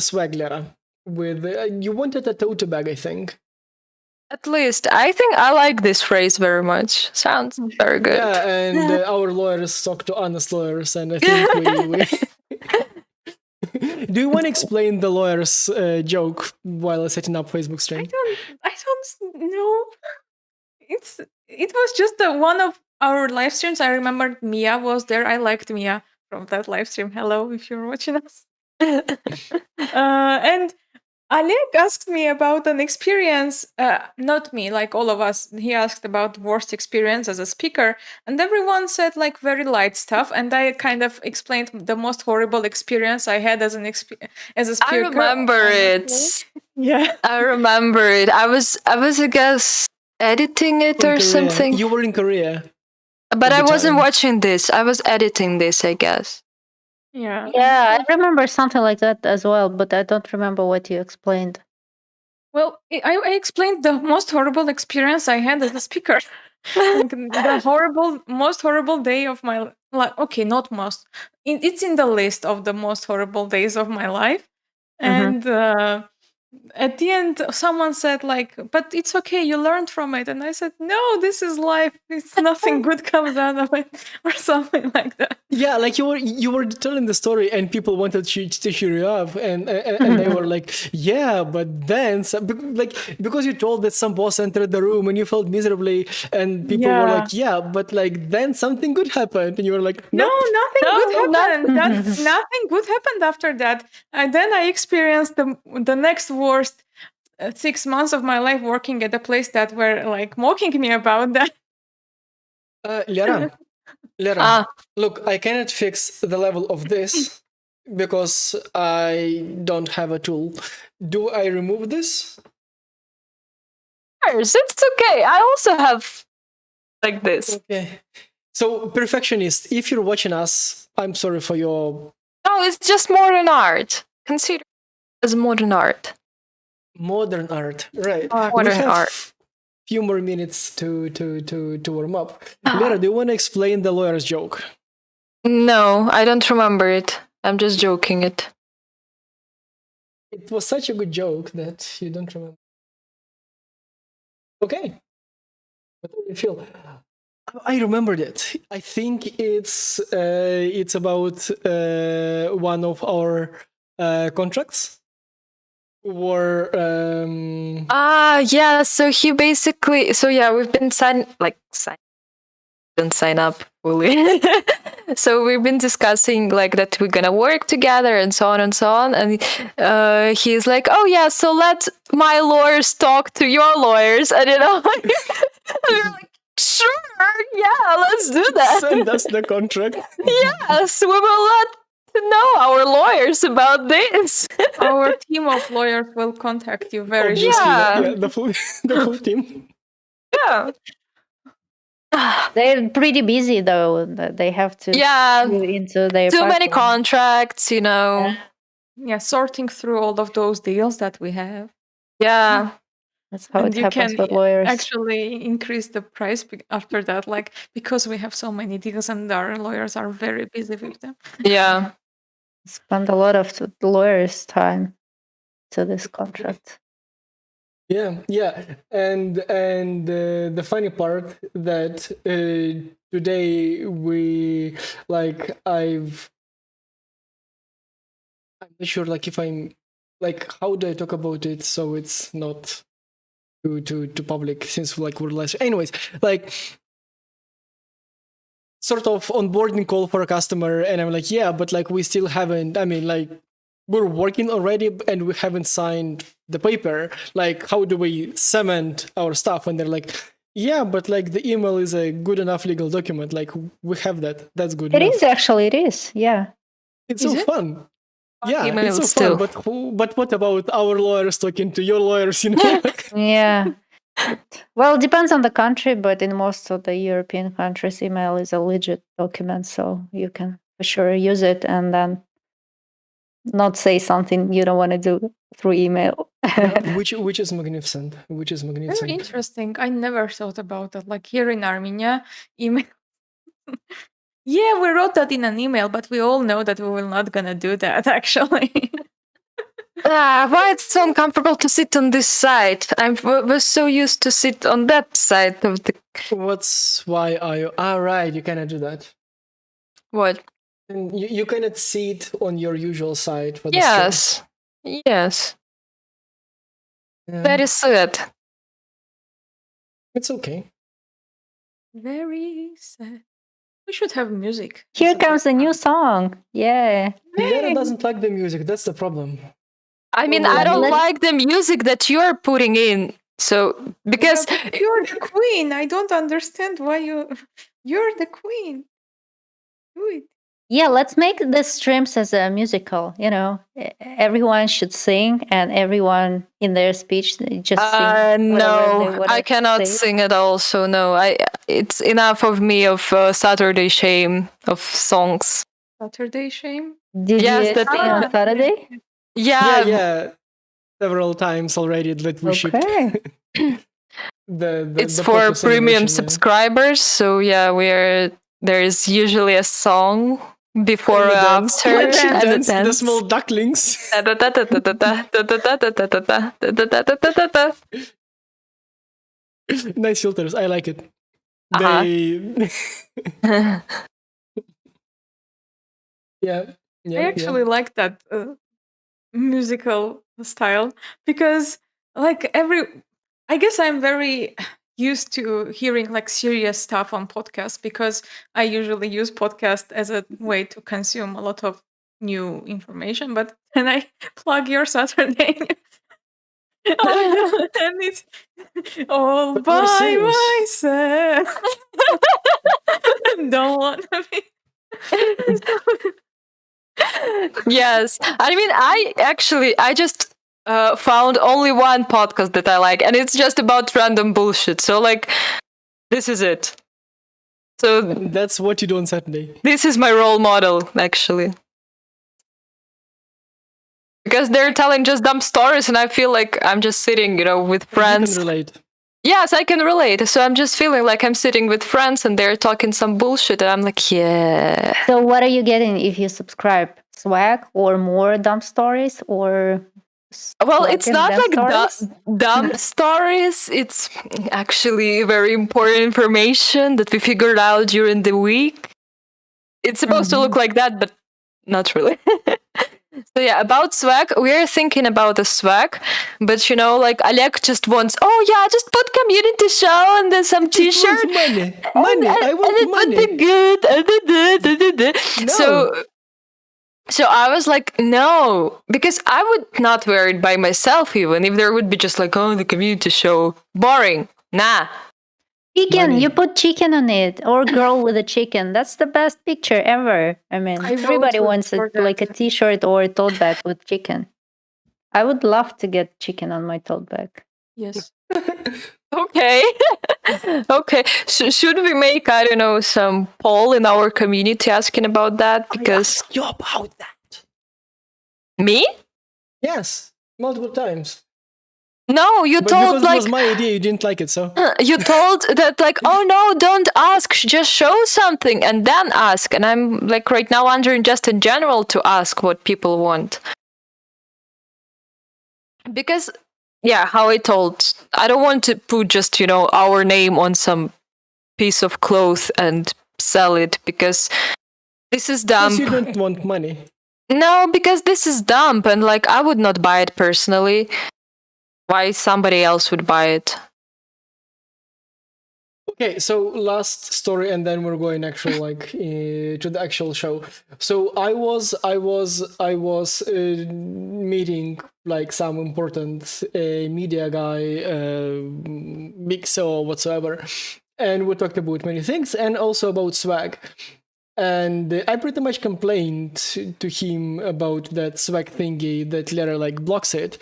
swag, Lara. With you wanted a tote bag, I think. At least I think I like this phrase very much. Sounds very good. Yeah, and our lawyers talk to honest lawyers, and I think we Do you want to explain the lawyer's joke while setting up Facebook stream? I don't know. It was just one of our live streams. I remember Mia was there. I liked Mia from that live stream. Hello, if you're watching us. And Alec asked me about an experience, not me, like all of us. He asked about worst experience as a speaker, and everyone said like very light stuff. And I kind of explained the most horrible experience I had as a speaker. I remember it. Yeah, I remember it. I was, I guess, editing it or something. You were in Korea, but I wasn't watching this. I was editing this, I guess. Yeah, I remember something like that as well, but I don't remember what you explained. Well, I explained the most horrible experience I had as a speaker. The most horrible day of my life. Okay, not most. It's in the list of the most horrible days of my life. And at the end, someone said like, but it's okay, you learned from it. And I said, no, this is life. It's nothing good comes out of it, or something like that. Yeah, like you were telling the story and people wanted to cheer you up, and they were like, yeah, but then because you told that some boss entered the room and you felt miserably, and people were like, yeah, but like then something good happened, and you were like, nope. No, nothing good happened. Nothing good happened after that. And then I experienced the next worst 6 months of my life working at a place that were like mocking me about that. Lara, look, I cannot fix the level of this because I don't have a tool. Do I remove this? It's okay. I also have like this. Okay. So, perfectionist, if you're watching us, I'm sorry for your... No, it's just modern art. Consider it as modern art. Modern art, right. Modern art. Few more minutes to warm up. Lara, do you want to explain the lawyer's joke? No, I don't remember it. I'm just joking it. It was such a good joke that you don't remember. Okay. What do you feel? I remembered it. I think it's about one of our contracts. Yeah, so he basically, we've been don't sign up fully. So we've been discussing like that we're gonna work together and so on and so on, and he's like, oh yeah, so let my lawyers talk to your lawyers, and you know, and we're like, sure, yeah, let's do that. Send us the contract. Yes, we will let know our lawyers about this. Our team of lawyers will contact you very soon. Yeah, the full team. Yeah. They're pretty busy though. They have to go into their too many contracts, you know. Yeah, sorting through all of those deals that we have. Yeah. That's how it happens with lawyers. Actually increase the price after that, like because we have so many deals and our lawyers are very busy with them. Yeah. Spend a lot of the lawyers' time to this contract. Yeah, and the funny part that today we I'm not sure if I'm how do I talk about it so it's not to public since we're less. Anyways, sort of onboarding call for a customer, and I'm like, yeah, but we still haven't. I mean, we're working already and we haven't signed the paper. How do we cement our stuff? And they're like, yeah, but the email is a good enough legal document. We have that. That's good enough. It is actually. It is. Yeah. It's so fun. Yeah, it's so fun. But what about our lawyers talking to your lawyers? You know. Yeah. Well, it depends on the country, but in most of the European countries, email is a legit document, so you can for sure use it and then not say something you don't want to do through email. which is magnificent. Very interesting. I never thought about that. Here in Armenia, email. Yeah, we wrote that in an email, but we all know that we were not gonna do that actually. Why it's so uncomfortable to sit on this side? I was so used to sit on that side of the. Why are you? Right, you cannot do that. What? And you cannot sit on your usual side for the stream. Yes. Yes. Yeah, Very sad. it's okay. Very sad. We should have music. Here It's a comes a bit new song. Yeah. Lara Hey. doesn't like the music. That's the problem. I mean, Oh, I don't let's- like the music that you're putting in. So, because You're the queen. I don't understand why you're the queen. Do it. Yeah, let's make the streams as a musical. Everyone should sing, and everyone in their speech just sing. whatever they no, wanna I cannot say. sing at all. So no, it's enough of me of Saturday shame of songs. Saturday shame. Did Yes, you that- sing on Saturday? Yeah. Several times already that we shipped. Okay. The it's the for Focus premium animation, yeah. subscribers. So yeah, there's usually a song before or And the after, dance, and the dance, the dance. small ducklings. Nice filters. I like it. Uh-huh. They. Yeah. I actually like that musical style because, like, I guess I'm very used to hearing like serious stuff on podcasts because I usually use podcast as a way to consume a lot of new information. But then I plug your Saturday, and it's all But we're by serious. myself. Don't want to be. Yes, I mean, I just found only one podcast that I like, and it's just about random bullshit. So like, this is it. So That's what you do on Saturday. this is my role model, actually. Because they're telling just dumb stories, and I feel like I'm just sitting, with You friends. can relate. Yes, I can relate. So I'm just feeling like I'm sitting with friends, and they're talking some bullshit, and I'm like, yeah. So what are you getting if you subscribe? Swag or more dumb stories or Well, it's Like not dumb like stories? dumb stories. It's actually very important information that we figured out during the week. It's supposed to look like that, but not really. So yeah, about swag, we're thinking about a swag, but like Oleg just wants, oh yeah, just put community show and then some t-shirt. Money. Money. I want and it money. would be good. No. So I was like, no, because I would not wear it by myself even if there would be just like, oh, the community show, boring. Nah. chicken. Money. You put chicken on it or girl with a chicken. That's the best picture ever. I mean, I everybody voted wants for like a that. t-shirt or a tote bag with chicken. I would love to get chicken on my tote bag. Yes. Okay. Okay. Should we make, I don't know, some poll in our community asking about that? Because I asked you about that. me? Yes, multiple times. No, you But told because it like was my idea, you didn't like it, so. you told that like, oh no, don't ask, just show something and then ask. And I'm like right now wondering just in general to ask what people want. Because yeah, how I told, I don't want to put just, our name on some piece of cloth and sell it because this is dumb. Because you don't want money. No, because this is dumb and like I would not buy it personally. Why somebody else would buy it? Okay, so last story, and then we're going actual to the actual show. So I was meeting like some important media guy, big so whatsoever, and we talked about many things, and also about swag. And I pretty much complained to him about that swag thingy that Lara like blocks it,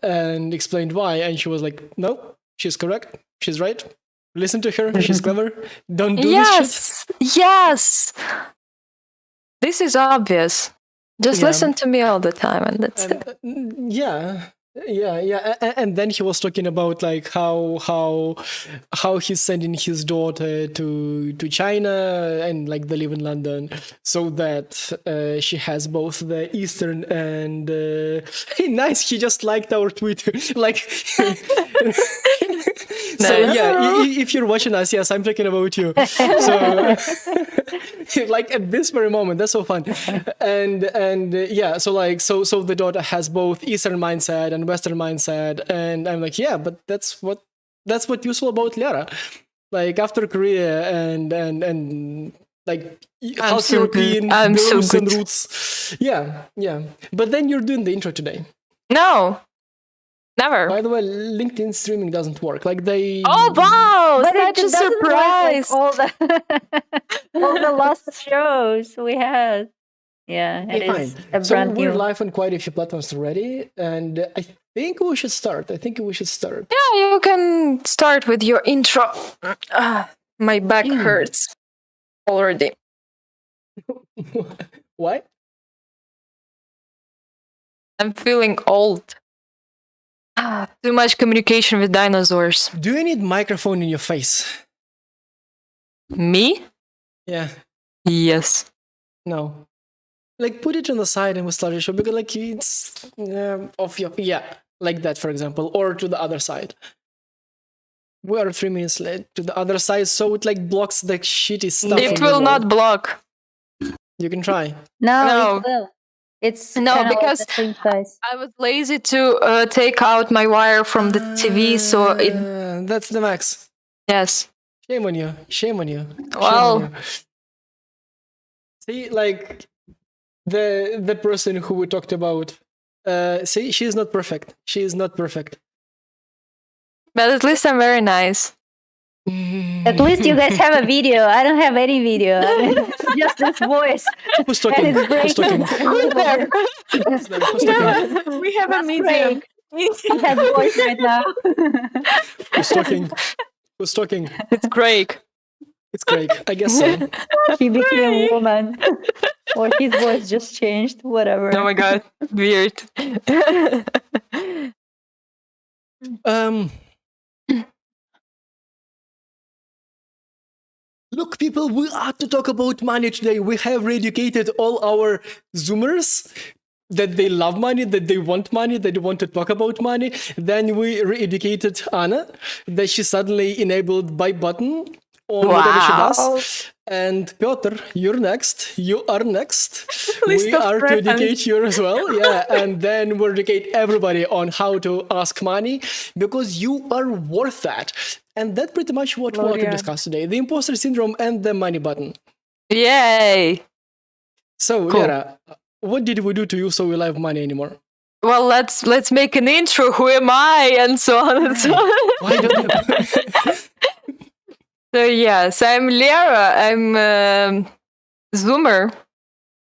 and explained why. And she was like, "No, she's correct. She's right. Listen to her. She's clever. Don't do this shit." Yes. This is obvious. Just Yeah. listen to me all the time, and that's And, it. yeah, and then he was talking about like how he's sending his daughter to China and like they live in London, so that she has both the Eastern and hey, nice. He just liked our tweet, like. So yeah, if you're watching us, yes, I'm talking about you. So like at this very moment, that's so fun. And yeah, so like so the daughter has both Eastern mindset and Western mindset, and I'm like, yeah, but that's what useful about Lara. Like after Korea and like I'm South so good. European I'm so Belarusian good. roots. Yeah. But then you're doing the intro today. No, never. By the way, LinkedIn streaming doesn't work. Like they. Oh wow! But Such a doesn't work like surprise! all the all the last shows we had. Yeah, it Okay, is fine. a So brand we're new. live on quite a few platforms already, and I think we should start. Yeah, you can start with your intro. My back hurts already. Why? I'm feeling old. Too much communication with dinosaurs. Do you need microphone in your face? Me? Yeah. Yes. No. Like put it on the side and we'll start your show because like it's off your like that for example, or to the other side. We are 3 minutes late to the other side, so it like blocks the shitty stuff. It on the will wall. not block. You can try. No, No. it will. It's No, kinda like because the same size. I was lazy to take out my wire from the TV, so it. That's the max. Yes. Shame on you. Shame on you. Well. Shame on you. See, like the person who we talked about. See, she is not perfect. She is not perfect. But at least I'm very nice. At least you guys have a video. I don't have any video. I mean, just this voice. Who's talking? And it's Who's talking? Who's there? Who's talking? We have a That's medium. I have voice right now. Who's talking? Who's talking? It's Craig. It's Craig. I guess so. He became a woman. Or his voice just changed. Whatever. Oh my god. Weird. Look, people, we are to talk about money today. We have re-educated all our Zoomers that they love money, that they want money, that they want to talk about money. Then we re-educated Anna, that she suddenly enabled buy button on whatever she does. And Piotr, you're next. You are next. List We of are to preference. educate you as well. Yeah. And then we'll educate everybody on how to ask money because you are worth that. And that's pretty much what we want to Gloria. discuss today. The imposter syndrome and the money button. Yay. So, Cool. Lera, what did we do to you so we love money anymore? Well, let's make an intro. Who am I? And so on and so on. Why don't you? So yes, I'm Lera. I'm Zoomer,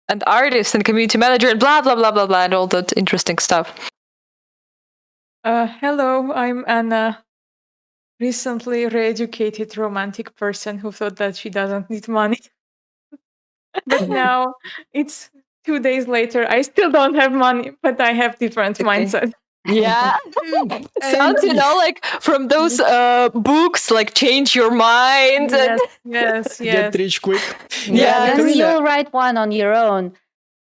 and artist, and community manager, and blah blah blah blah blah, and all that interesting stuff. Hello, I'm Anna, recently re-educated romantic person who thought that she doesn't need money. But now it's 2 days later. I still don't have money, but I have different Okay. mindset. Yeah, sounds like from those books, like Change Your Mind. Yes, yes, Get yes. rich quick. Yeah, then Karina. you'll write one on your own.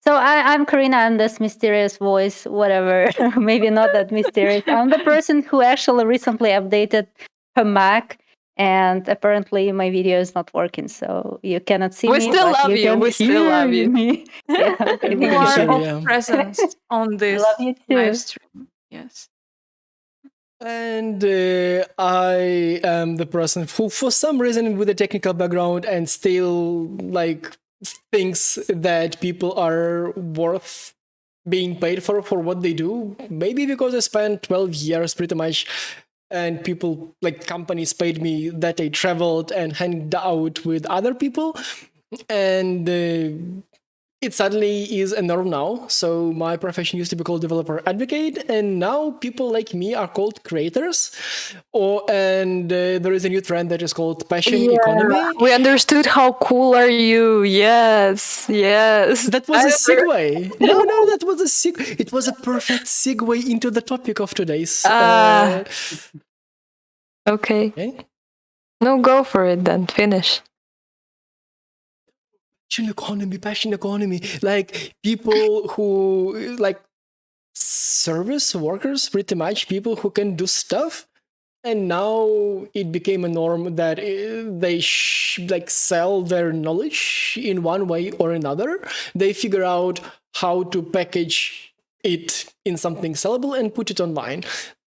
So I'm Karina. I'm this mysterious voice, whatever. Maybe not that mysterious. I'm the person who actually recently updated her Mac, and apparently my video is not working, so you cannot see We me. still but love you. can We still hear love you. me. Yeah, okay, We You can are hear of you, yeah. presence on this love you too. live stream. Yes. And I am the person who, for some reason, with a technical background and still like thinks that people are worth being paid for what they do. Maybe because I spent 12 years pretty much, and people like companies paid me that I traveled and hanged out with other people, and it suddenly is a norm now. So my profession used to be called developer advocate, and now people like me are called creators. And there is a new trend that is called passion economy. We understood how cool are you. Yes, yes. That was a segue. No, that was a segue. It was a perfect segue into the topic of today's. Okay. Okay. No, go for it then. Finish. Passion economy. Like people who like service workers, pretty much people who can do stuff. And now it became a norm that they like sell their knowledge in one way or another. They figure out how to package it in something sellable and put it online.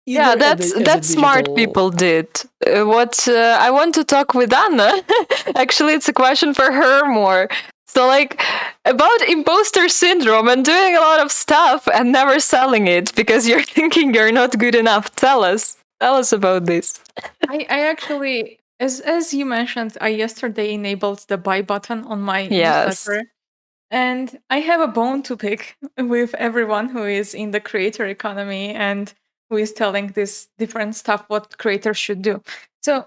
Yeah, that's smart people did. What I want to talk with Anna. Actually, it's a question for her more. So, like, about imposter syndrome and doing a lot of stuff and never selling it because you're thinking you're not good enough. Tell us about this. I actually, as you mentioned, I yesterday enabled the buy button on my newsletter. And I have a bone to pick with everyone who is in the creator economy and who is telling this different stuff what creators should do. So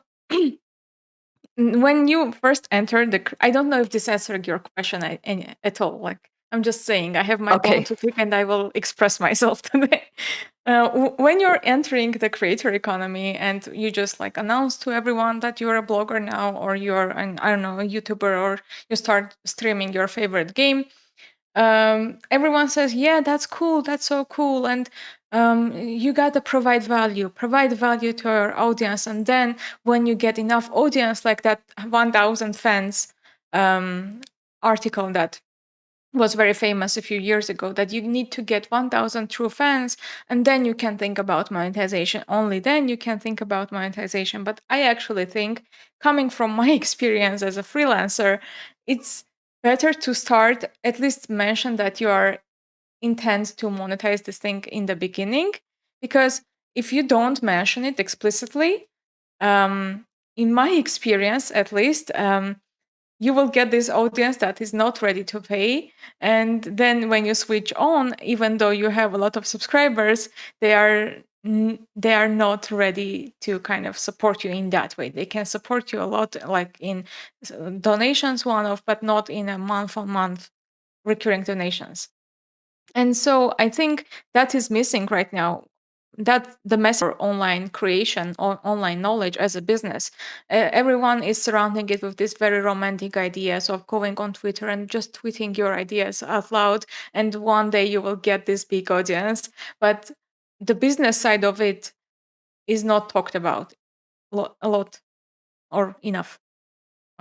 when you first enter I don't know if this answered your question at all. Like, I'm just saying, I have my bone to pick and I will express myself today. When you're entering the creator economy and you just like announce to everyone that you're a blogger now, or you're an, I don't know, a YouTuber, or you start streaming your favorite game, everyone says, yeah, that's cool, that's so cool, and you got to provide value to your audience. And then when you get enough audience, like that 1000 fans article that was very famous a few years ago, that you need to get 1000 true fans and then you can think about monetization. Only then you can think about monetization. But I actually think, coming from my experience as a freelancer, it's better to start, at least mention that you are intent to monetize this thing in the beginning. Because if you don't mention it explicitly, in my experience at least, you will get this audience that is not ready to pay. And then when you switch on, even though you have a lot of subscribers, they are not ready to kind of support you in that way. They can support you a lot, like in donations one-off, but not in a month-on-month recurring donations. And so I think that is missing right now, that the message for online creation or online knowledge as a business. Everyone is surrounding it with this very romantic ideas of going on Twitter and just tweeting your ideas out loud, and one day you will get this big audience. But the business side of it is not talked about a lot or enough.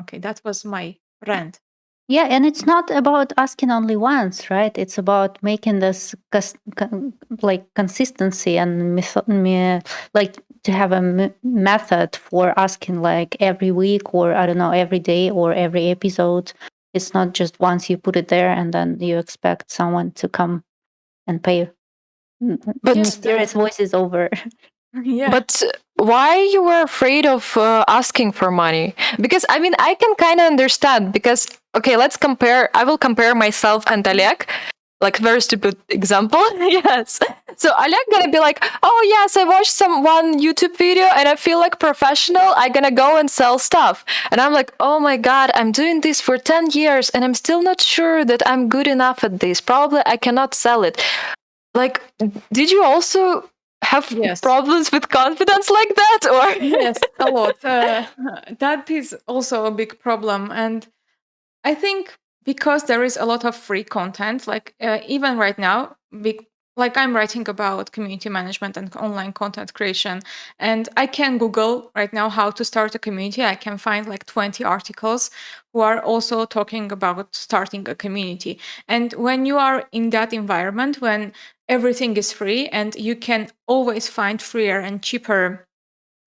Okay, that was my rant. Yeah, and it's not about asking only once, right? It's about making this like consistency and like to have a method for asking, like every week, or I don't know, every day or every episode. It's not just once you put it there and then you expect someone to come and pay. But mysterious voices over. Yeah. But why you were afraid of asking for money? Because I mean, I can kind of understand. Because okay, let's compare. I will compare myself and Oleg. Like, very stupid example. Yes. So Oleg gonna be like, oh yes, I watched one YouTube video and I feel like professional. I'm gonna go and sell stuff. And I'm like, oh my God, I'm doing this for 10 years and I'm still not sure that I'm good enough at this. Probably I cannot sell it. Like, did you also have problems with confidence like that? Or yes, a lot. That is also a big problem. And I think because there is a lot of free content, like even right now, like I'm writing about community management and online content creation, and I can Google right now how to start a community. I can find like 20 articles who are also talking about starting a community. And when you are in that environment, when everything is free and you can always find freer and cheaper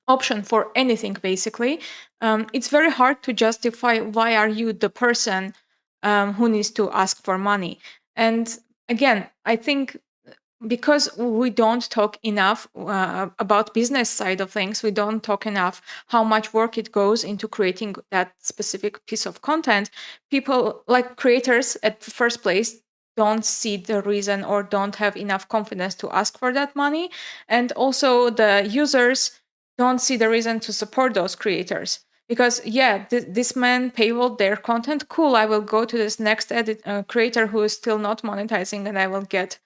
option for anything, basically, it's very hard to justify why are you the person who needs to ask for money. And again, I think because we don't talk enough about business side of things, we don't talk enough how much work it goes into creating that specific piece of content. People, like creators at the first place, don't see the reason or don't have enough confidence to ask for that money, and also the users don't see the reason to support those creators. Because this man paywalled their content, cool, I will go to this next creator who is still not monetizing, and I will get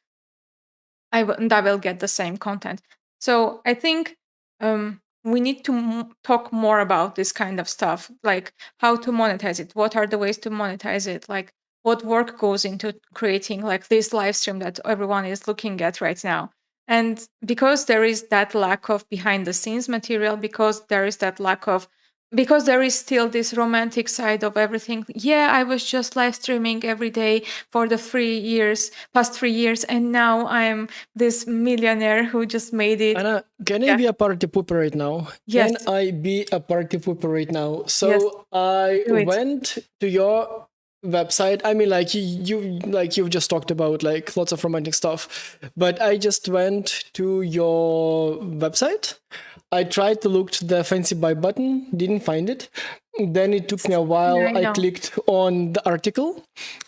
the same content. So I think we need to talk more about this kind of stuff, like how to monetize it, what are the ways to monetize it, like what work goes into creating like this live stream that everyone is looking at right now. And because there is that lack of behind the scenes material, because there is still this romantic side of everything. Yeah, I was just live streaming every day for the past 3 years, and now I'm this millionaire who just made it. Anna, can I be a party pooper right now? Yes. Can I be a party pooper right now? So Yes. I Do it. went to your website. I mean, like you've just talked about like lots of romantic stuff, but I just went to your website. I tried to look to the fancy buy button, didn't find it. Then it took me a while. Yeah, I I know. clicked on the article.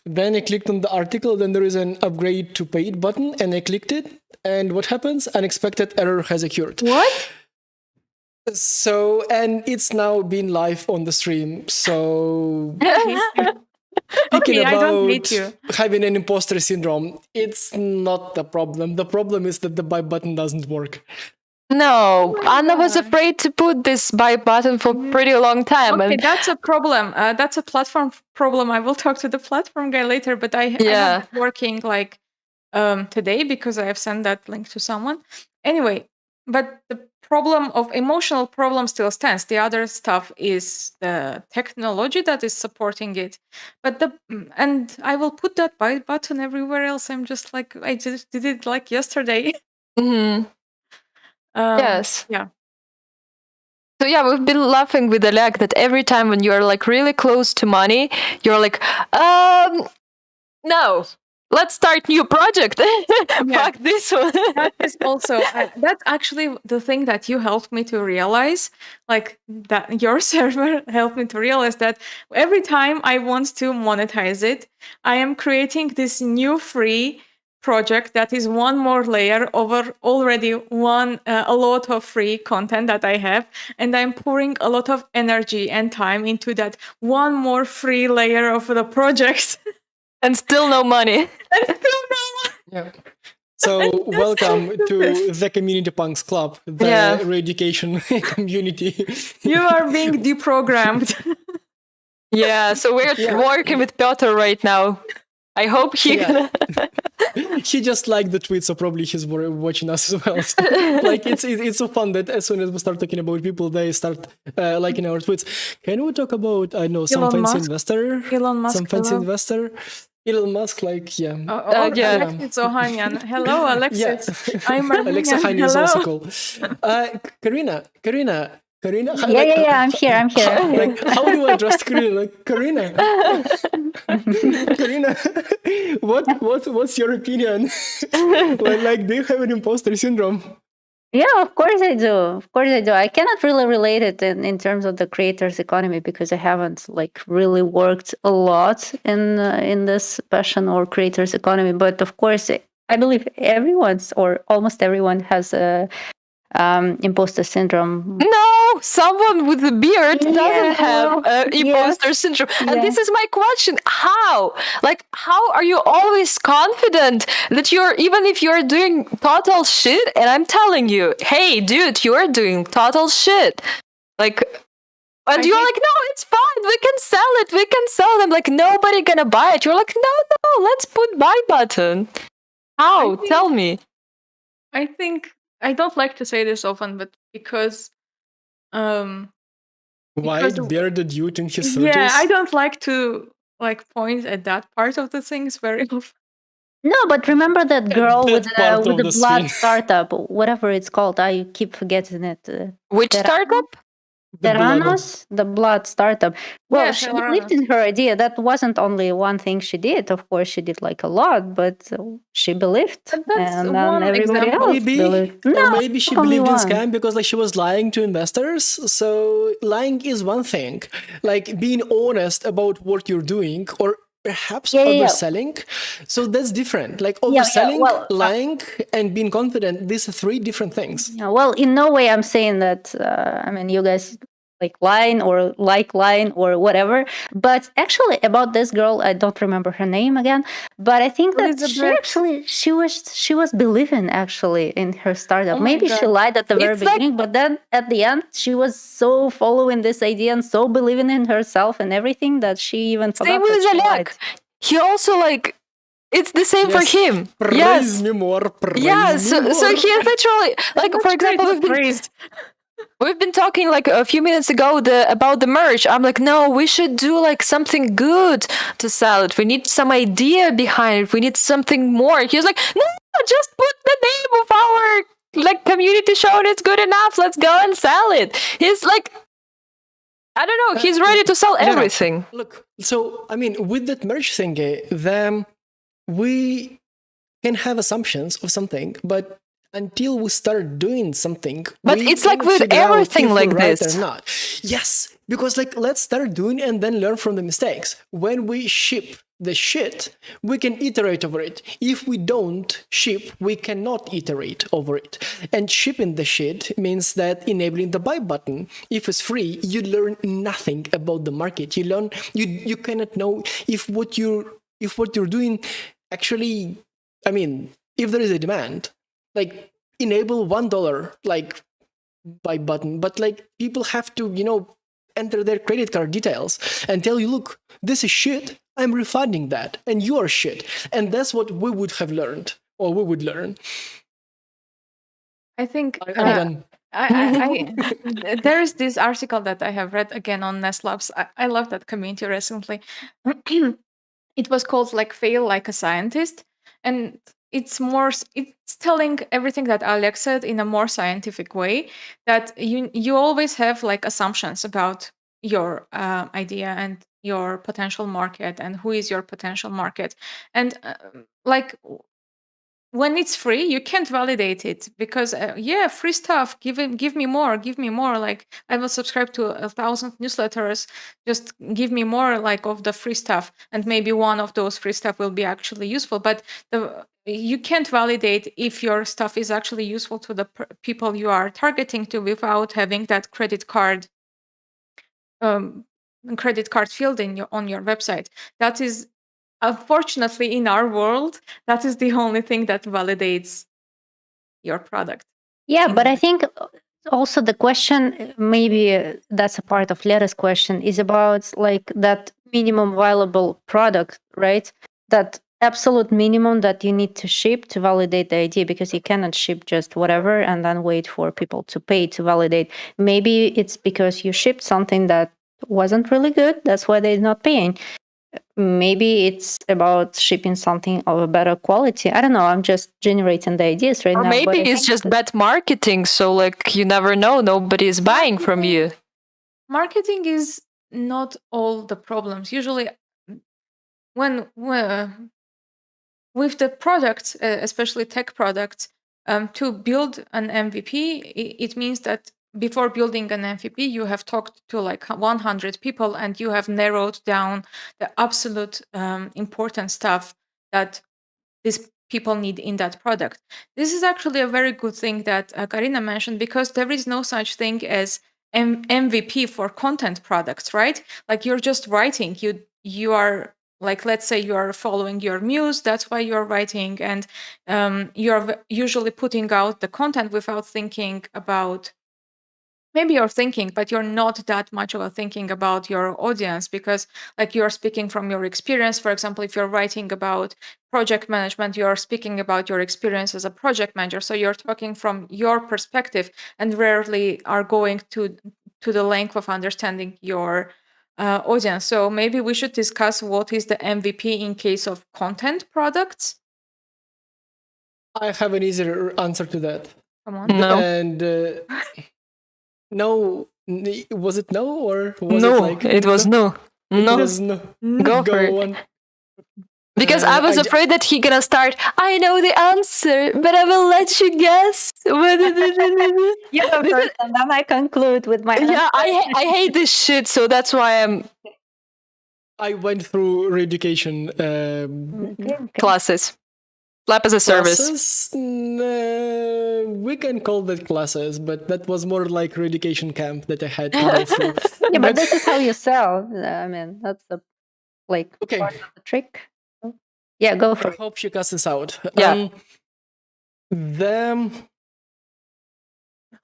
Then I clicked on the article. Then there is an upgrade to paid button, and I clicked it. And what happens? Unexpected error has occurred. What? So, and it's now been live on the stream. So, speaking Okay, I don't hate about you. having an imposter syndrome, it's not the problem. The problem is that the buy button doesn't work. No, Oh my Anna was God. afraid to put this buy button for pretty long time. Okay, And that's a problem. That's a platform problem. I will talk to the platform guy later, but I Yeah. have it working like today because I have sent that link to someone. Anyway, but the problem of emotional problem still stands. The other stuff is the technology that is supporting it. But and I will put that buy button everywhere else. I'm just like, I just did it like yesterday. Mhm. Yes. Yeah. So yeah, we've been laughing with Oleg that every time when you're like really close to money, you're like, no, let's start new project. Fuck this one. That is also that's actually the thing that you helped me to realize, like that your server helped me to realize that every time I want to monetize it, I am creating this new free project that is one more layer over already a lot of free content that I have, and I'm pouring a lot of energy and time into that one more free layer of the project. And still no money. And still no Yeah. So welcome to the Community Punks Club, the Yeah. re-education community. You are being deprogrammed. Yeah, so we're Yeah. working with Piotr right now. I hope he Yeah. He just liked the tweet, so probably he's watching us as well. So, like it's so fun that as soon as we start talking about people, they start liking our tweets. Can we talk about some Elon fancy Musk? investor? Elon Musk. Some fancy Hello. investor. Elon Musk, like yeah. Or yeah. Alexis Ohanian. Hello, Alexis. Yeah. I'm Alexa Armenian. Haini is Hello. also cool. Karina. Yeah, I'm here. I'm here. Like, how do I address Karina? Like, Karina, what's your opinion? like, do you have an imposter syndrome? Yeah, of course I do. Of course I do. I cannot really relate it in terms of the creators economy because I haven't like really worked a lot in this passion or creators economy. But of course, I believe everyone's or almost everyone has a imposter syndrome. No, someone with a beard Yeah, doesn't have well, imposter yes. syndrome. And Yeah. this is my question. How? Like, how are you always confident that even if you're doing total shit, and I'm telling you, hey, dude, you're doing total shit. Like, and you're like, no, it's fine. We can sell it. We can sell it. I'm like, nobody gonna buy it. You're like, no, let's put buy button. How? Tell me. I think I don't like to say this often, but because White bearded dude in his 30s. yeah, I don't like to like point at that part of the things very often. No, but remember that girl That with part of the the blood screen. startup, whatever it's called. I keep forgetting it. Which that- startup? The blood. Theranos, the blood startup. Well, Yeah, she believed Theranos. in her idea. That wasn't only one thing she did. Of course, she did like a lot, but she believed, But that's and then one everybody example. else Maybe, believed. No, or maybe she only believed in one. scam because like she was lying to investors. So lying is one thing, like being honest about what you're doing, or perhaps Yeah, yeah, yeah. overselling. So that's different. Like Yeah, overselling, well, lying, and being confident. These are three different things. yeah, well, in no way I'm saying that. I mean, you guys like lying or like lying or whatever. But actually, about this girl, I don't remember her name again. But I think that Elizabeth. she was believing actually in her startup. Oh my Maybe she God. lied at the very It's like beginning, but then at the end, she was so following this idea and so believing in herself and everything that she even same forgot that with she Oleg. lied. He also like it's the same for Yes. him. Praise Yes. me more. Praise Yeah, me so more. he is literally like, for example, we've been talking like a few minutes ago about the merch. I'm like, no, we should do like something good to sell it. We need some idea behind it. We need something more. He was like, no, just put the name of our like community show and it's good enough. Let's go and sell it. He's like, I don't know. He's ready to sell No, no. everything. Look, so I mean, with that merge thingy, then we can have assumptions of something, but until we start doing something, But we it's like cannot with figure out everything if like we're right this. or not. Yes, because like let's start doing and then learn from the mistakes. When we ship the shit, we can iterate over it. If we don't ship, we cannot iterate over it. And shipping the shit means that enabling the buy button. If it's free, you learn nothing about the market. You cannot know if what you're doing actually, I mean, if there is a demand, like enable $1 like buy button, but like people have to, enter their credit card details and tell you, look, this is shit. I'm refunding that, and you are shit. And that's what we would have learned, or we would learn. I think I'm done. there is this article that I have read again on Nest Labs. I love that community recently. It was called like "Fail Like a Scientist," and it's telling everything that Alex said in a more scientific way. That you always have like assumptions about your idea and your potential market and who is your potential market, and like when it's free you can't validate it because yeah, free stuff, give me more, give me more, like I will subscribe to 1,000 newsletters, just give me more like of the free stuff, and maybe one of those free stuff will be actually useful, but you can't validate if your stuff is actually useful to the people you are targeting to without having that um, credit card field on your website. That is, unfortunately, in our world, that is the only thing that validates your product. Yeah, in but I the- think also the question, maybe that's a part of Lera's question, is about like that minimum viable product, right? That absolute minimum that you need to ship to validate the idea, because you cannot ship just whatever and then wait for people to pay to validate. Maybe it's because you shipped something that wasn't really good. That's why they're not paying. Maybe it's about shipping something of a better quality. I don't know. I'm just generating the ideas right Or now. But maybe I it's think just bad marketing. So like you never know. Nobody is buying from you. Marketing is not all the problems. Usually, when with the products, especially tech products, to build an MVP, it means that before building an MVP, you have talked to like 100 people and you have narrowed down the absolute important stuff that these people need in that product. This is actually a very good thing that Karina mentioned, because there is no such thing as MVP for content products, right? Like you're just writing. You are like, let's say you are following your muse. That's why you're writing, and you're usually putting out the content without thinking about, maybe you're thinking, but you're not that much of a thinking about your audience, because like you're speaking from your experience. For example, if you're writing about project management, you're speaking about your experience as a project manager, so you're talking from your perspective and rarely are going to the length of understanding your audience. So maybe we should discuss what is the MVP in case of content products. I have an easier answer to that. Come on. No. And no, Was it no, or was No, it like it was no. It No, was no. go for it. Go on. Because I was I afraid that he gonna start. I know the answer, but I will let you guess. You go This is- first, and then I conclude with my answer. yeah, I hate this shit, so that's why I'm I went through re-education Okay. classes. Lab as a service. classes. We can call that classes, but that was more like re-education camp that I had to go through. Yeah, but this is how you sell. I mean, that's the Okay. part of the trick. Yeah, go I for it. hope she cuts this out. Yeah. Them.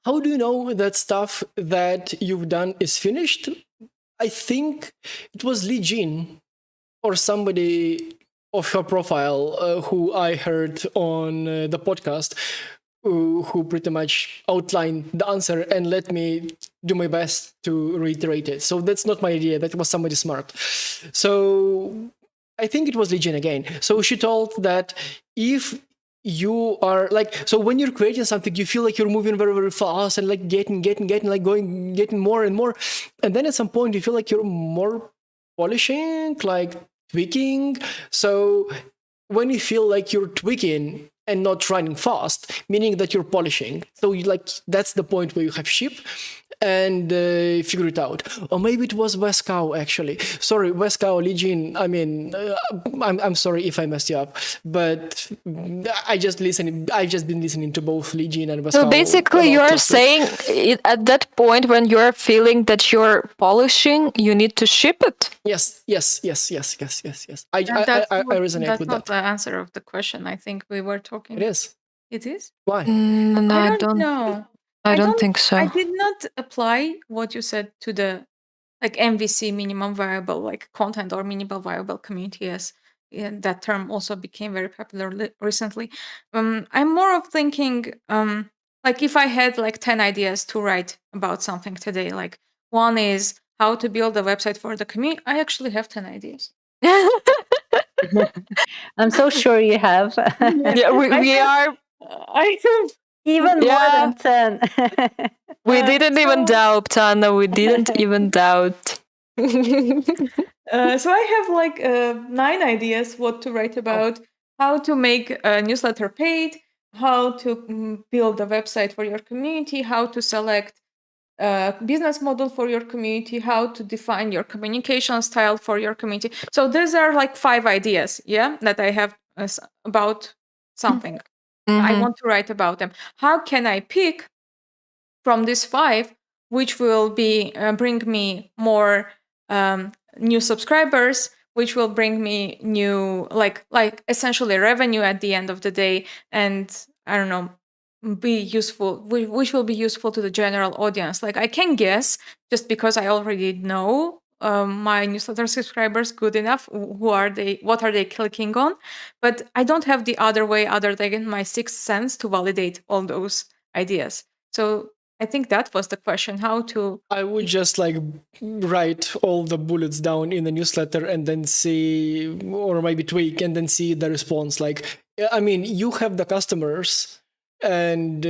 How do you know that stuff that you've done is finished? I think it was Lee Jean or somebody of her profile who I heard on the podcast who pretty much outlined the answer and let me do my best to reiterate it. So that's not my idea. That was somebody smart. So I think it was Legion again. So she told that if you are like, so when you're creating something, you feel like you're moving very, very fast and like getting, like getting more and more. And then at some point you feel like you're more polishing, like tweaking. So when you feel like you're tweaking and not running fast, meaning that you're polishing. So you like, that's the point where you have ship and figure it out. Or maybe it was Weskow actually. Sorry, Weskow, Legion. I mean, I'm sorry if I messed you up, but I just I've just been listening to both Legion and Weskow. So basically, you're saying at that point when you're feeling that you're polishing, you need to ship it. Yes. I resonate That's with not that. the answer of the question. I think we were talking. It is. It is? Why? No, I don't know. I don't think so. I did not apply what you said to the like MVC, minimum viable like content or minimal viable community, as that term also became very popular recently. I'm more of thinking like if I had like 10 ideas to write about something today, like one is how to build a website for the community. I actually have 10 ideas. I'm so sure you have. Yeah, we are. I have Even more Yeah. than 10. We didn't even doubt, Anna. We didn't even doubt. So I have like 9 ideas what to write about, how to make a newsletter paid, how to build a website for your community, how to select a business model for your community, how to define your communication style for your community. So these are like 5 ideas, yeah, that I have about something. I Mhm. want to write about them. How can I pick from these 5 which will be bring me more new subscribers, which will bring me new like essentially revenue at the end of the day, and I don't know, be useful, which will be useful to the general audience. Like I can guess just because I already know my newsletter subscribers good enough. Who are they? What are they clicking on? But I don't have the other way other than my sixth sense to validate all those ideas. So I think that was the question: how to. I would just like write all the bullets down in the newsletter and then see, or maybe tweak and then see the response. Like, I mean, you have the customers, and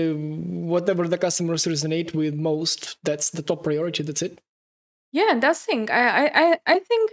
whatever the customers resonate with most, that's the top priority. That's it. Yeah, that's thing. I think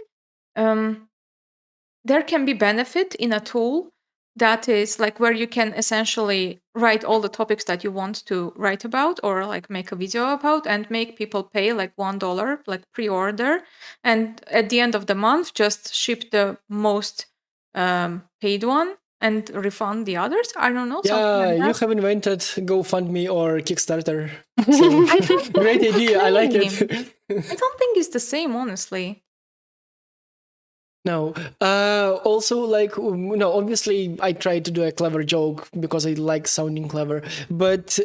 there can be benefit in a tool that is like where you can essentially write all the topics that you want to write about or like make a video about and make people pay like $1 like pre-order, and at the end of the month just ship the most paid one and refund the others. I don't know. Yeah, something like you that. have invented GoFundMe or Kickstarter. So, great idea. I like it. I don't think it's the same, honestly. No. Also, like, no. Obviously, I tried to do a clever joke because I like sounding clever. But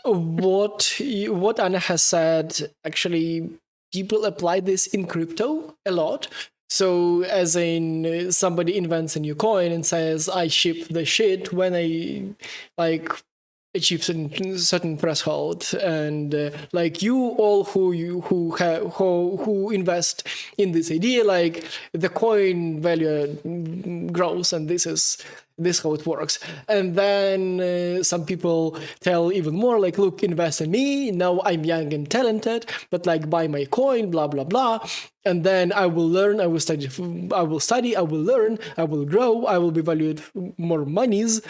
what Anna has said, actually, people apply this in crypto a lot. So, as in, somebody invents a new coin and says, "I ship the shit when I like." achieve certain threshold, and like you all who invest in this idea, like the coin value grows, and this how it works. And then some people tell even more, like, look, invest in me, now I'm young and talented, but like buy my coin, blah blah blah, and then I will learn, I will study, I will learn, I will grow, I will be valued more monies,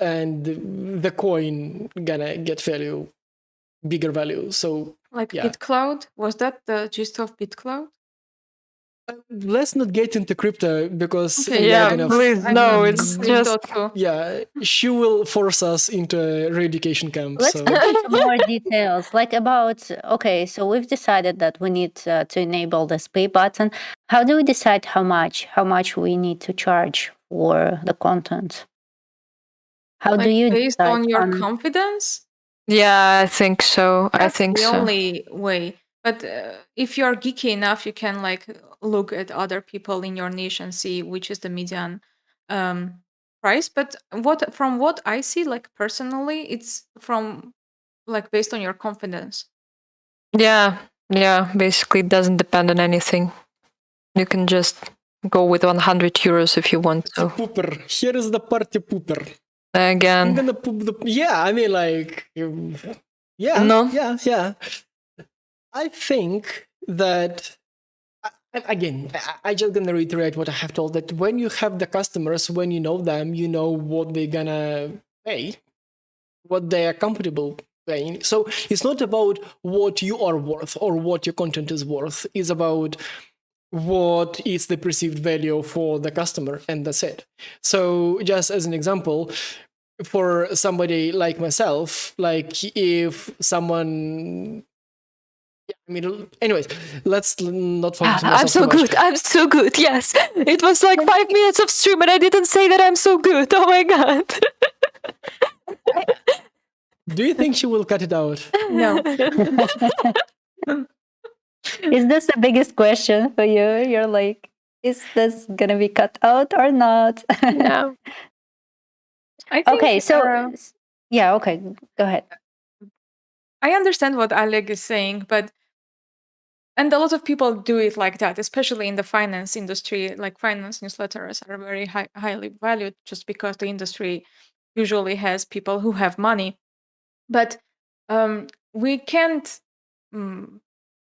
and the coin gonna get value, bigger value. So Like yeah. BitCloud? Was that the gist of BitCloud? Let's not get into crypto because Okay, we are Yeah, gonna please, no, it's just yeah, she will force us into a re-education camp. Let's So get into more details, like about, okay, so we've decided that we need to enable this pay button. How do we decide how much we need to charge for the content? How do like you based decide on your confidence. yeah, I think so. I That's think the so. only way. But if you're geeky enough, you can like look at other people in your niche and see which is the median price. But from what I see, like personally, it's from like based on your confidence. Yeah, yeah. Basically, it doesn't depend on anything. You can just go with 100 euros if you want to. pooper. Here is the party pooper. I'm Again, gonna poop the. Yeah, I mean, like, yeah, no. yeah. I think that again, I just gonna reiterate what I have told, that when you have the customers, when you know them, you know what they're gonna pay, what they are comfortable paying. So it's not about what you are worth or what your content is worth. It's about what is the perceived value for the customer, and that's it. So just as an example, for somebody like myself, like if someone, I mean, anyways, let's not focus on I'm myself so too much. good. I'm so good. Yes. It was like 5 minutes of stream and I didn't say that I'm so good. Oh my god. Do you think she will cut it out? No. Is this the biggest question for you? You're like, is this gonna be cut out or not? No. I think, Okay, so yeah, okay, go ahead. I understand what Oleg is saying, but and a lot of people do it like that, especially in the finance industry. Like finance newsletters are very highly valued just because the industry usually has people who have money. But we can't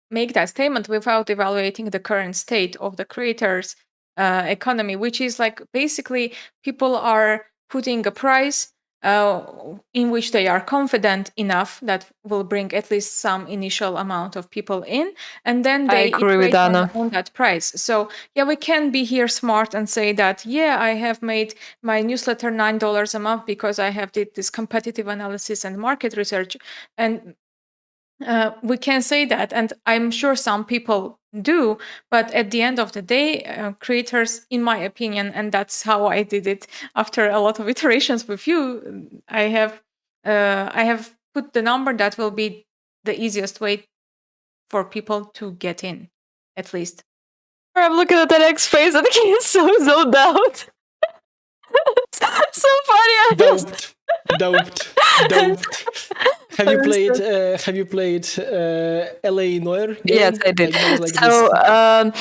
make that statement without evaluating the current state of the creators' economy, which is like basically people are putting a price in which they are confident enough that will bring at least some initial amount of people in, and then they agree with iterate Anna. on that price. So yeah, we can be here smart and say that, yeah, I have made my newsletter $9 a month because I have did this competitive analysis and market research, and we can say that, and I'm sure some people do, but at the end of the day, creators, in my opinion, and that's how I did it after a lot of iterations with you, I have put the number that will be the easiest way for people to get in, at least. I'm looking at that X face and he is so zoned out. So funny. Doped. Have you played LA Noir game? Yes, I did. Like So I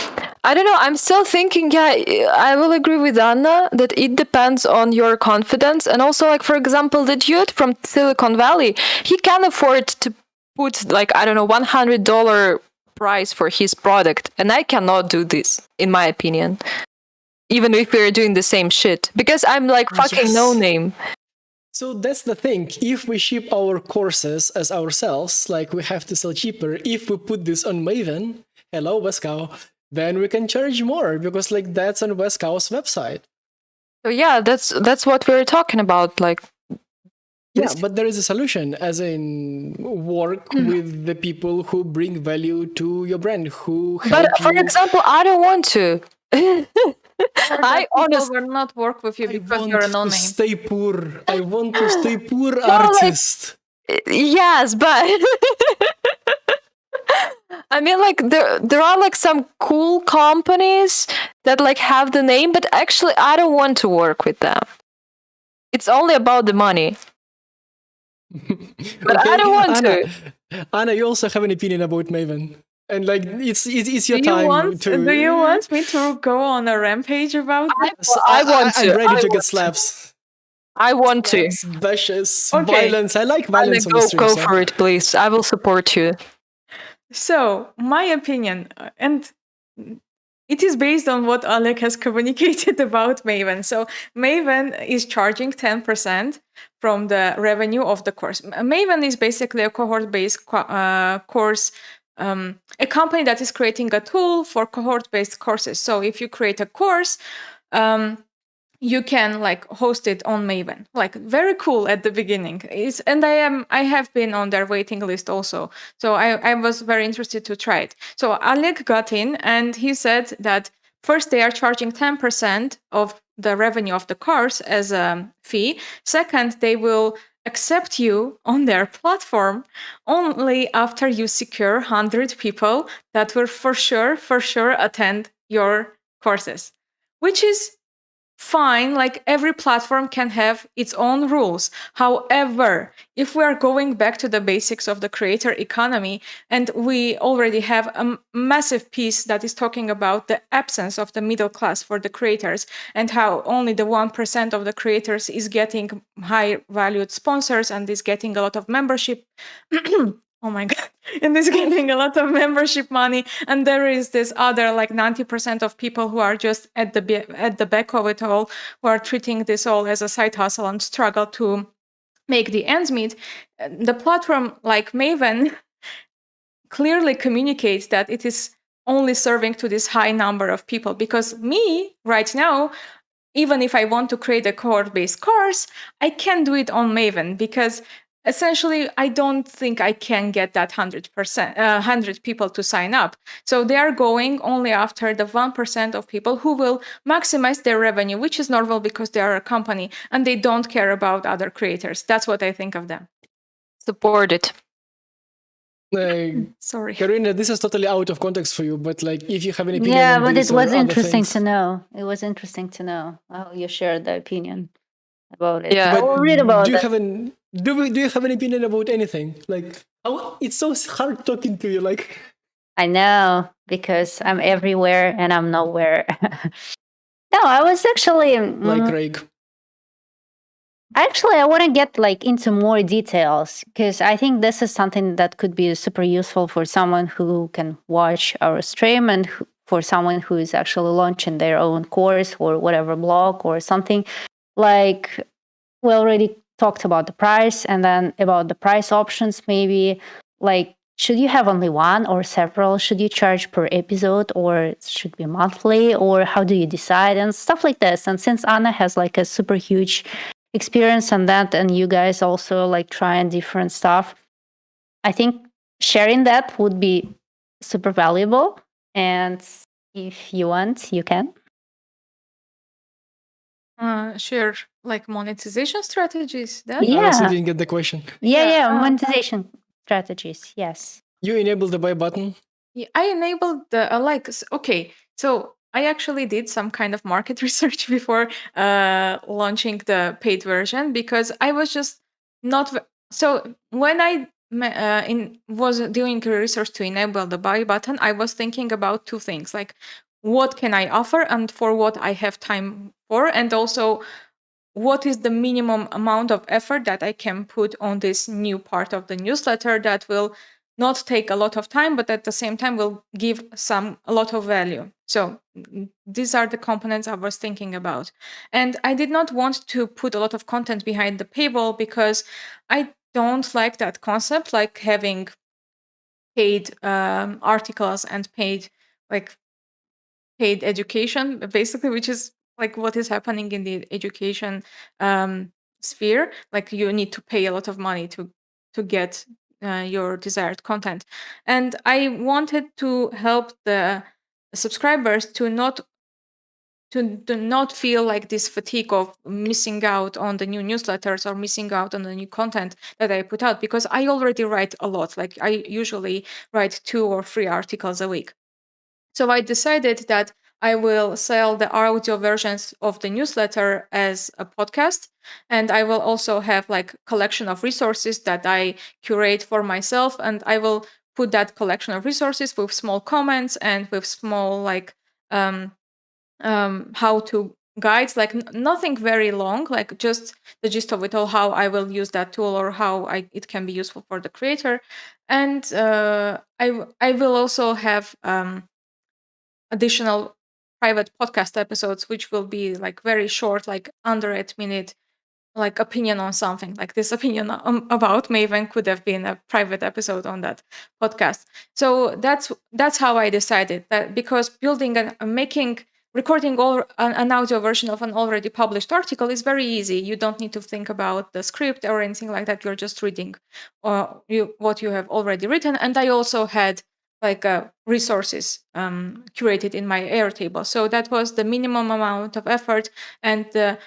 don't know. I'm still thinking. Yeah, I will agree with Anna that it depends on your confidence, and also, like, for example, the dude from Silicon Valley, he can afford to put, like, I don't know, $100 price for his product, and I cannot do this, in my opinion. Even if we're doing the same shit, because I'm like fucking no name. So that's the thing. If we ship our courses as ourselves, like, we have to sell cheaper. If we put this on Maven, hello Wescow, then we can charge more, because like that's on Wescow's website. So yeah, that's what we're talking about. Like, yeah, but there is a solution, as in work with the people who bring value to your brand, who help but for example, I don't want to. I honestly will not work with you because you're a no-name. Stay poor. I want to stay poor artist. Like, yes, but I mean, like, there are like some cool companies that like have the name, but actually I don't want to work with them. It's only about the money. But I don't want Anna, to. Anna, you also have an opinion about Maven, and like it's Do your you time want? to. Do you want me to go on a rampage about this? I want I'm to. ready to get slaps. I want to. Slaps, bashes, Okay. violence. I like Ale, violence on the stream. go So. for it, please. I will support you. So, my opinion, and it is based on what Alec has communicated about Maven. So, Maven is charging 10% from the revenue of the course. Maven is basically a cohort based course, a company that is creating a tool for cohort based courses. So, if you create a course, you can like host it on Maven. Like very cool at the beginning. And I have been on their waiting list also. So I was very interested to try it. So Alec got in and he said that first they are charging 10% of the revenue of the course as a fee. Second, they will accept you on their platform only after you secure 100 people that will for sure attend your courses, which is fine. Like every platform can have its own rules. However, if we are going back to the basics of the creator economy, and we already have a massive piece that is talking about the absence of the middle class for the creators and how only the 1% of the creators is getting high valued sponsors and is getting a lot of membership. Oh my god, and is getting a lot of membership money, and there is this other like 90% of people who are just at the back of it all, who are treating this all as a side hustle and struggle to make the ends meet. The platform like Maven clearly communicates that it is only serving to this high number of people, because me right now, even if I want to create a cohort-based course, I can do it on Maven, because essentially I don't think I can get that 100 people to sign up. So they are going only after the 1% of people who will maximize their revenue, which is normal because they are a company and they don't care about other creators. That's what I think of them. Support it. Sorry. Karina, this is totally out of context for you, but like if you have an opinion Yeah, on but this it was or other interesting things, to know. It was interesting to know how you shared the opinion about it. Yeah. I will read about do you it. have an do you have an opinion about anything? Like it's so hard talking to you. Like I know, because I'm everywhere and I'm nowhere. No, I was actually like Craig. actually I want to get like into more details, because I think this is something that could be super useful for someone who can watch our stream, and for someone who is actually launching their own course or whatever blog or something. Like, we already talked about the price, and then about the price options. Maybe like, should you have only one or several? Should you charge per episode, or it should be monthly, or how do you decide, and stuff like this. And since Anna has like a super huge experience on that, and you guys also like trying different stuff, I think sharing that would be super valuable. And if you want, you can. Share like monetization strategies. That I also Yeah. didn't get the question. Yeah, monetization strategies. Yes. You enable the buy button. Yeah, I enabled the okay. So I actually did some kind of market research before launching the paid version, because I was just not so when I was doing research to enable the buy button, I was thinking about two things, like what can I offer and for what I have time for, and also what is the minimum amount of effort that I can put on this new part of the newsletter that will not take a lot of time, but at the same time will give a lot of value. So these are the components I was thinking about. And I did not want to put a lot of content behind the paywall, because I don't like that concept, like having paid articles and paid education, basically, which is like what is happening in the education sphere. Like you need to pay a lot of money to get your desired content, and I wanted to help the subscribers to not feel like this fatigue of missing out on the new newsletters or missing out on the new content that I put out, because I already write a lot. Like I usually write 2 or 3 articles a week. So I decided that I will sell the audio versions of the newsletter as a podcast, and I will also have like collection of resources that I curate for myself, and I will put that collection of resources with small comments and with small like how to guides, like nothing very long, like just the gist of it all, how I will use that tool or how it can be useful for the creator. And I will also have additional private podcast episodes, which will be like very short, like under 8 minute, like opinion on something. Like this opinion about Maven could have been a private episode on that podcast. So that's how I decided that, because building and recording an audio version of an already published article is very easy. You don't need to think about the script or anything like that. You're just reading what you have already written. And I also had like resources curated in my Airtable. So that was the minimum amount of effort and the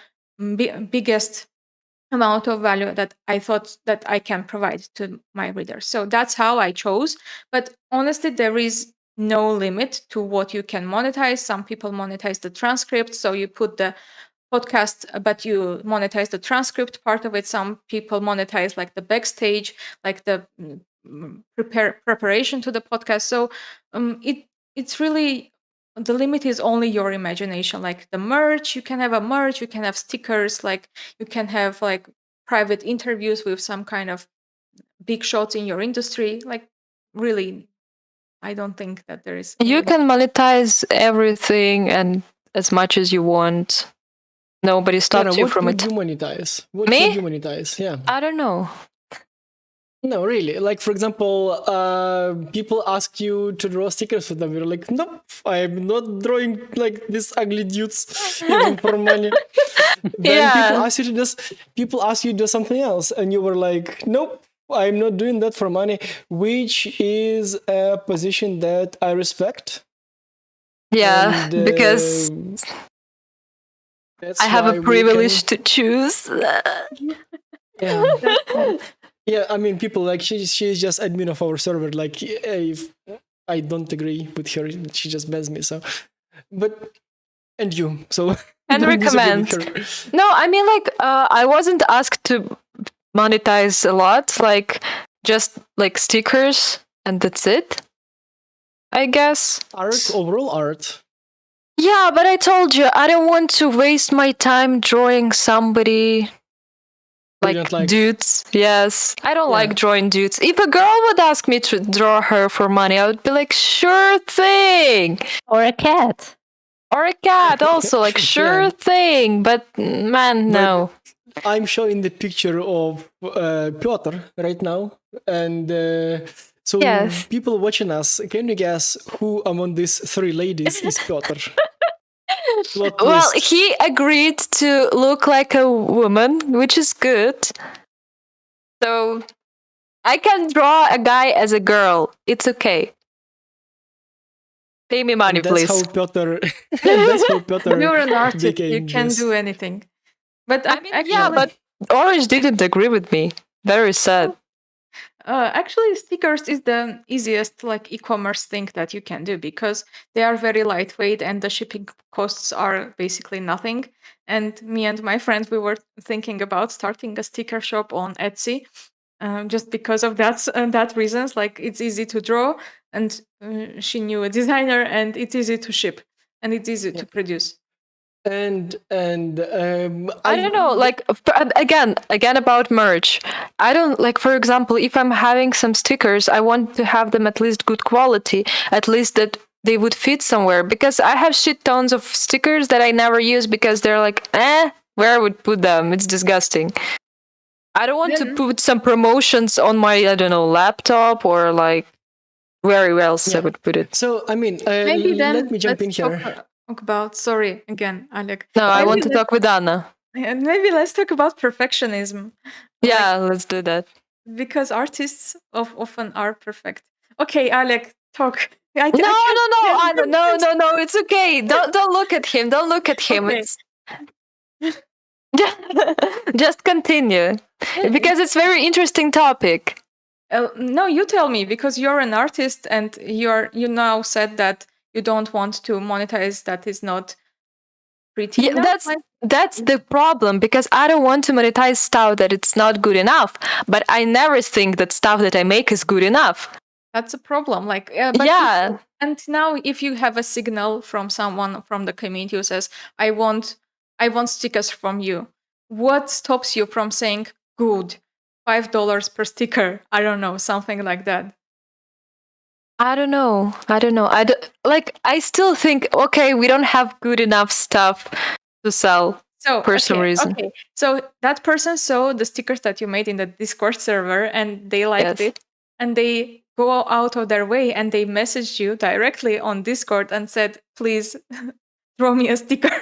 biggest amount of value that I thought that I can provide to my readers. So that's how I chose. But honestly, there is no limit to what you can monetize. Some people monetize the transcript, so you put the podcast, but you monetize the transcript part of it. Some people monetize like the backstage, like the preparation to the podcast. So it's really, the limit is only your imagination. Like the merch, you can have a merch, you can have stickers, like you can have like private interviews with some kind of big shots in your industry. Like really, I don't think that there is. You can monetize everything and as much as you want. Nobody stops you from it. What would you monetize? What Me? would you monetize? Yeah. I don't know. No, really. Like, for example, people ask you to draw stickers for them. You're like, nope, I'm not drawing like these ugly dudes even for money. Then people ask you to do something else, and you were like, nope, I'm not doing that for money, which is a position that I respect. Yeah, And, because that's I have why a we privilege to choose. Yeah. Yeah, I mean, people like she's just admin of our server. Like, if I don't agree with her, she just bans me. So, but and you, so And don't disagree with recommend. her. No, I mean, like, I wasn't asked to monetize a lot, like just like stickers, and that's it, I guess. Overall art. Yeah, but I told you I don't want to waste my time drawing somebody You don't like- dudes. Yes, I don't Yeah. like drawing dudes. If a girl would ask me to draw her for money, I would be like, sure thing. Or a cat. Or a cat also, like, sure Yeah. thing. But man, no. I'm showing the picture of Piotr right now, and so Yes. people watching us, can you guess who among these three ladies is Piotr? Plot Well, twist. he agreed to look like a woman, which is good. So I can draw a guy as a girl. It's okay. Pay me money, And that's please. how Piotr. That's how Piotr. You're an artist. You became can this. do anything. But I mean, actually, yeah, but Orange didn't agree with me. Very sad. actually, stickers is the easiest like e-commerce thing that you can do, because they are very lightweight and the shipping costs are basically nothing. And me and my friend, we were thinking about starting a sticker shop on Etsy, just because of that reasons. Like it's easy to draw, and she knew a designer, and it's easy to ship, and it's easy to produce. And I don't know, like again about merch. I don't like, for example, if I'm having some stickers, I want to have them at least good quality, at least that they would fit somewhere, because I have shit tons of stickers that I never use because they're like, where I would put them? It's disgusting. I don't want to put some promotions on my, I don't know, laptop or like where else I would put it. So I mean, Maybe then let me jump in let's here. talk about, sorry again, Alec. No, I Maybe want to let's- talk with Anna. And maybe let's talk about perfectionism. Yeah, let's do that. Because artists often are perfect. Okay, Alec, talk. No, Anna, no, it's okay. Don't look at him. Don't look at him. Okay. It's just continue, because it's very interesting topic. No, you tell me, because you're an artist and you now said that you don't want to monetize that is not pretty Yeah, enough. that's the problem, because I don't want to monetize stuff that it's not good enough. But I never think that stuff that I make is good enough. That's a problem. Like, but Yeah. and now if you have a signal from someone from the community who says, I want stickers from you, what stops you from saying, good, $5 per sticker? I don't know, something like that. I don't know. I still think, okay, we don't have good enough stuff to sell So for some reason. Okay. So that person saw the stickers that you made in the Discord server and they liked Yes. it. And they go out of their way and they messaged you directly on Discord and said, please throw me a sticker.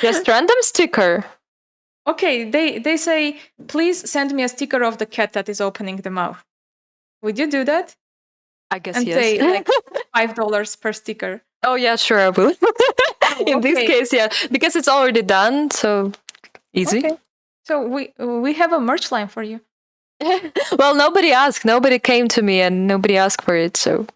Just random sticker. Okay, they say, please send me a sticker of the cat that is opening the mouth. Would you do that? I guess And yes. say like $5 per sticker. Oh yeah, sure I will. In this okay. case, yeah, because it's already done, so easy. Okay. So we have a merch line for you. Well, nobody asked. Nobody came to me, and nobody asked for it. So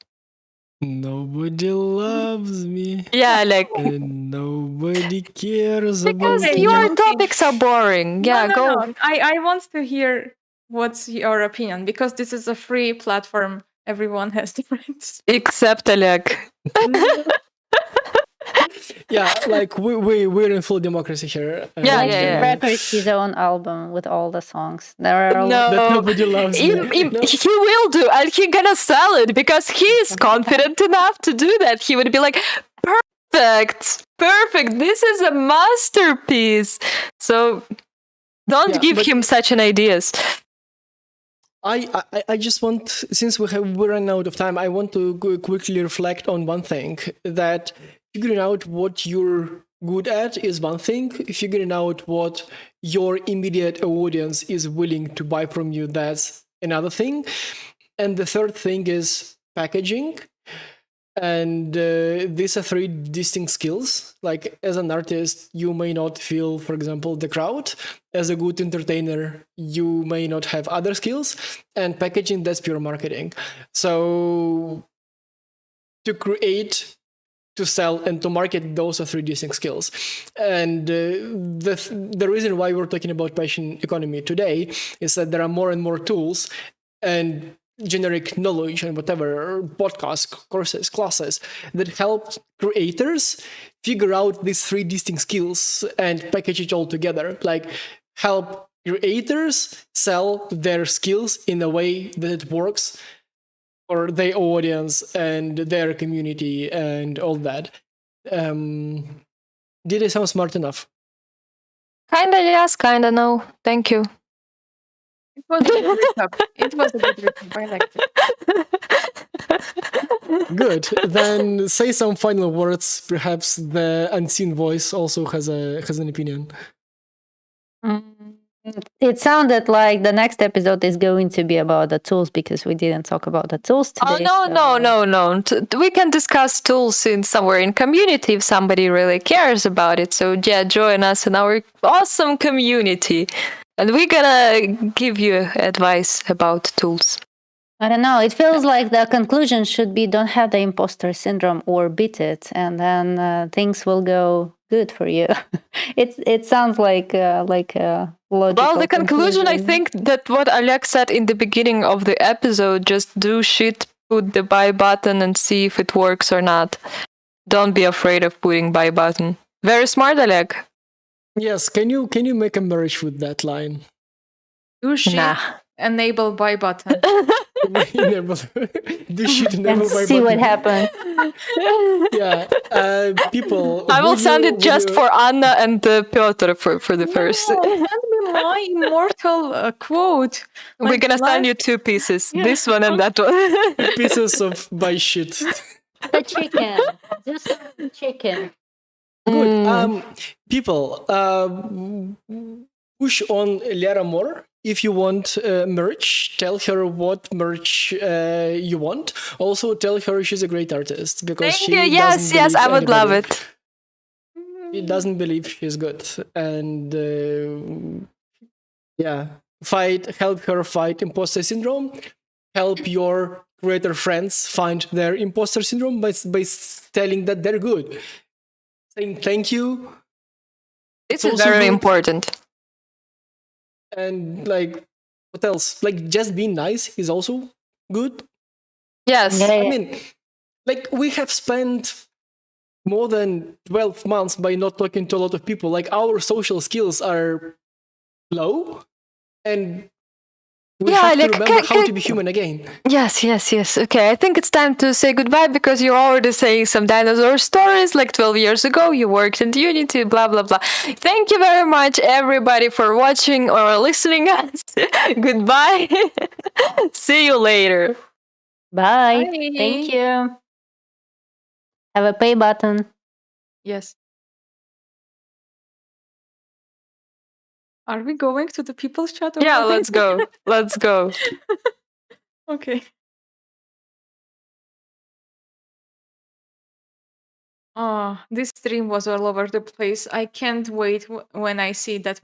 Nobody loves me. yeah, like And nobody cares because about your me. topics are boring. Yeah, go. No. I want to hear what's your opinion, because this is a free platform. Everyone has the right. Except Oleg. Yeah, like we're in full democracy here. Yeah, He yeah, should record his own album with all the songs. There are No. That nobody loves me. He will do, and he gonna sell it because he is confident enough to do that. He would be like, perfect. This is a masterpiece. So don't give him such an ideas. I just want, since we're running out of time, I want to quickly reflect on one thing, that figuring out what you're good at is one thing. Figuring out what your immediate audience is willing to buy from you, that's another thing. And the third thing is packaging. And these are three distinct skills. Like as an artist, you may not feel, for example, the crowd. As a good entertainer, you may not have other skills. And packaging, that's pure marketing. So to create, to sell, and to market, those are three distinct skills. And the reason why we're talking about passion economy today is that there are more and more tools and generic knowledge and whatever, podcasts, courses, classes that help creators figure out these three distinct skills and package it all together. Like help creators sell their skills in a way that it works for their audience and their community and all that. Did I sound smart enough? Kinda yes, kinda no. Thank you. It was a good recap. It was a good recap. I liked it. Good. Then say some final words. Perhaps the unseen voice also has an opinion. It sounded like the next episode is going to be about the tools, because we didn't talk about the tools today. No. We can discuss tools in somewhere in community if somebody really cares about it. So yeah, join us in our awesome community. And we're gonna give you advice about tools. I don't know. It feels like the conclusion should be don't have the imposter syndrome or beat it, and then things will go good for you. It sounds like a logical. Well, the conclusion, I think that what Oleg said in the beginning of the episode, just do shit, put the buy button and see if it works or not. Don't be afraid of putting buy button. Very smart, Oleg. Yes, can you make a merge with that line? Do shit, enable buy button. Enable, do shit, enable and buy see button. what happens. Yeah, people. I will send it just for Anna and Piotr for the first. Send me my immortal quote. We're gonna send you two pieces. This one and that one. Pieces of buy shit. The chicken. Just chicken. Good. People, push on Lara more. If you want merch, tell her what merch you want. Also, tell her she's a great artist, because Thank you. Yes, I would love it. She doesn't believe she's good, and help her fight imposter syndrome. Help your creator friends find their imposter syndrome by telling that they're good, saying thank you. This It's is also very good. important. And like, what else? Like, just being nice is also good. Yes. Yeah, I yeah. mean, like, we have spent more than 12 months by not talking to a lot of people. Like, our social skills are low, and we Yeah, have to like, remember how to be human again. Yes. Okay, I think it's time to say goodbye because you're already saying some dinosaur stories. Like 12 years ago, you worked in Unity, blah, blah, blah. Thank you very much, everybody, for watching or listening us. Goodbye. See you later. Bye. Bye. Thank you. Have a pay button. Yes. Are we going to the people's chat Yeah, already? let's go. Let's go. Okay. Oh, this stream was all over the place. I can't wait when I see that